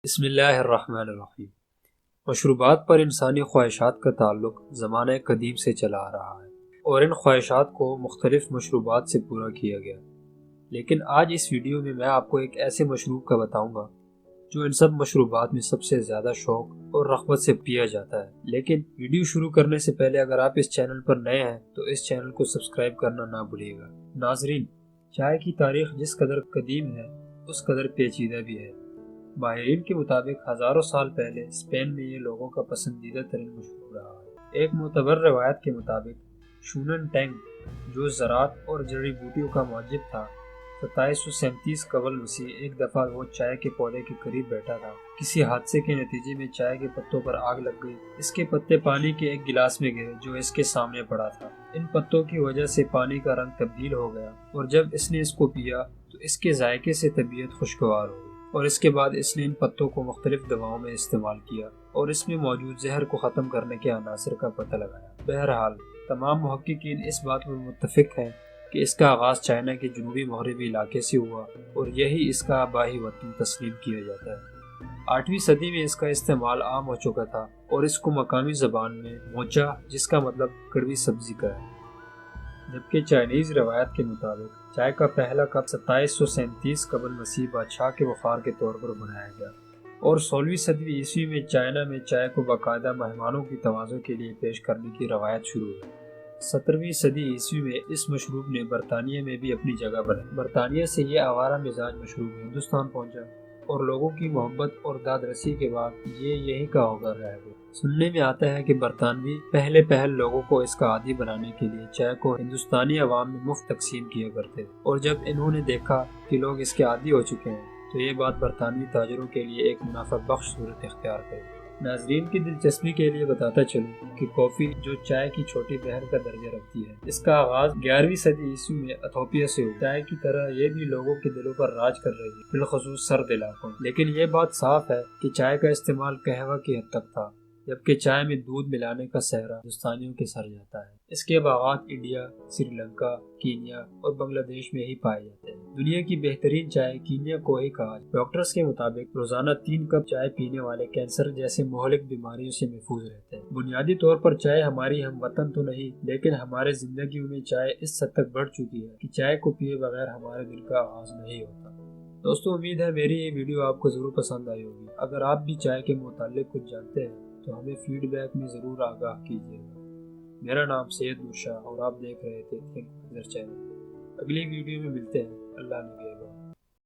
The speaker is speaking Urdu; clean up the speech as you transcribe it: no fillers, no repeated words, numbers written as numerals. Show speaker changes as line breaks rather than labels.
بسم اللہ الرحمن الرحیم۔ مشروبات پر انسانی خواہشات کا تعلق زمانہ قدیم سے چلا آ رہا ہے اور ان خواہشات کو مختلف مشروبات سے پورا کیا گیا، لیکن آج اس ویڈیو میں آپ کو ایک ایسے مشروب کا بتاؤں گا جو ان سب مشروبات میں سب سے زیادہ شوق اور رغبت سے پیا جاتا ہے۔ لیکن ویڈیو شروع کرنے سے پہلے اگر آپ اس چینل پر نئے ہیں تو اس چینل کو سبسکرائب کرنا نہ بھولیے گا۔ ناظرین، چائے کی تاریخ جس قدر قدیم ہے اس قدر پیچیدہ بھی ہے۔ ماہرین کے مطابق ہزاروں سال پہلے اسپین میں یہ لوگوں کا پسندیدہ ترین مشروب رہا ہے۔ ایک معتبر روایت کے مطابق شونن ٹینگ، جو زراعت اور جڑی بوٹیوں کا معجب تھا، 2737 قبل مسیح ایک دفعہ وہ چائے کے پودے کے قریب بیٹھا تھا۔ کسی حادثے کے نتیجے میں چائے کے پتوں پر آگ لگ گئی۔ اس کے پتے پانی کے ایک گلاس میں گرے جو اس کے سامنے پڑا تھا۔ ان پتوں کی وجہ سے پانی کا رنگ تبدیل ہو گیا اور جب اس نے اس کو پیا تو اس کے ذائقے سے طبیعت خوشگوار ہو گئی، اور اس کے بعد اس نے ان پتوں کو مختلف دواؤں میں استعمال کیا اور اس میں موجود زہر کو ختم کرنے کے عناصر کا پتہ لگایا۔ بہرحال تمام محققین اس بات پر متفق ہیں کہ اس کا آغاز چائنا کے جنوبی مغربی علاقے سے ہوا اور یہی اس کا آبائی وطن تسلیم کیا جاتا ہے۔ 8ویں صدی میں اس کا استعمال عام ہو چکا تھا اور اس کو مقامی زبان میں موچا، جس کا مطلب کڑوی سبزی کا ہے، جبکہ چائنیز روایت کے مطابق چائے کا پہلا کپ 2737 قبل مسیح بادشاہ کے بخار کے طور پر بنایا گیا، اور 16ویں صدی عیسوی میں چائنا میں چائے کو باقاعدہ مہمانوں کی توازن کے لیے پیش کرنے کی روایت شروع ہوئی۔ 17ویں صدی عیسوی میں اس مشروب نے برطانیہ میں بھی اپنی جگہ بنائی۔ برطانیہ سے یہ آوارہ مزاج مشروب ہندوستان پہنچا اور لوگوں کی محبت اور داد رسی کے بعد یہ یہیں کا ہوگا رہ گیا۔ سننے میں آتا ہے کہ برطانوی پہل لوگوں کو اس کا عادی بنانے کے لیے چائے کو ہندوستانی عوام میں مفت تقسیم کیا کرتے، اور جب انہوں نے دیکھا کہ لوگ اس کے عادی ہو چکے ہیں تو یہ بات برطانوی تاجروں کے لیے ایک منافع بخش صورت اختیار کر گئی۔ ناظرین کی دلچسپی کے لیے بتاتا چلوں کہ کافی، جو چائے کی چھوٹی بہن کا درجہ رکھتی ہے، اس کا آغاز 11ویں صدی عیسوی میں ایتھوپیا سے ہوا۔ چائے کی طرح یہ بھی لوگوں کے دلوں پر راج کر رہی ہے، بالخصوص سرد علاقوں میں، لیکن یہ بات صاف ہے کہ چائے کا استعمال قہوہ کی حد تک تھا، جبکہ چائے میں دودھ ملانے کا سہرا ہندوستانیوں کے سر جاتا ہے۔ اس کے باغات انڈیا، سری لنکا، کینیا اور بنگلہ دیش میں ہی پائے جاتے ہیں۔ دنیا کی بہترین چائے کینیا کو ہی کہا جاتا ہے۔ ڈاکٹرز کے مطابق روزانہ 3 کپ چائے پینے والے کینسر جیسے مہلک بیماریوں سے محفوظ رہتے ہیں۔ بنیادی طور پر چائے ہماری ہم وطن تو نہیں، لیکن ہمارے زندگیوں میں چائے اس حد تک بڑھ چکی ہے کہ چائے کو پیے بغیر ہمارے دن کا آغاز نہیں ہوتا۔ دوستو، امید ہے میری یہ ویڈیو آپ کو ضرور پسند آئی ہوگی۔ اگر آپ بھی چائے کے متعلق کچھ جانتے ہیں تو ہمیں فیڈ بیک میں ضرور آگاہ کیجیے گا۔ میرا نام سید نور شاہ اور آپ دیکھ رہے تھے تھنک چینل۔ اگلی ویڈیو میں ملتے ہیں۔ اللہ نگہبان۔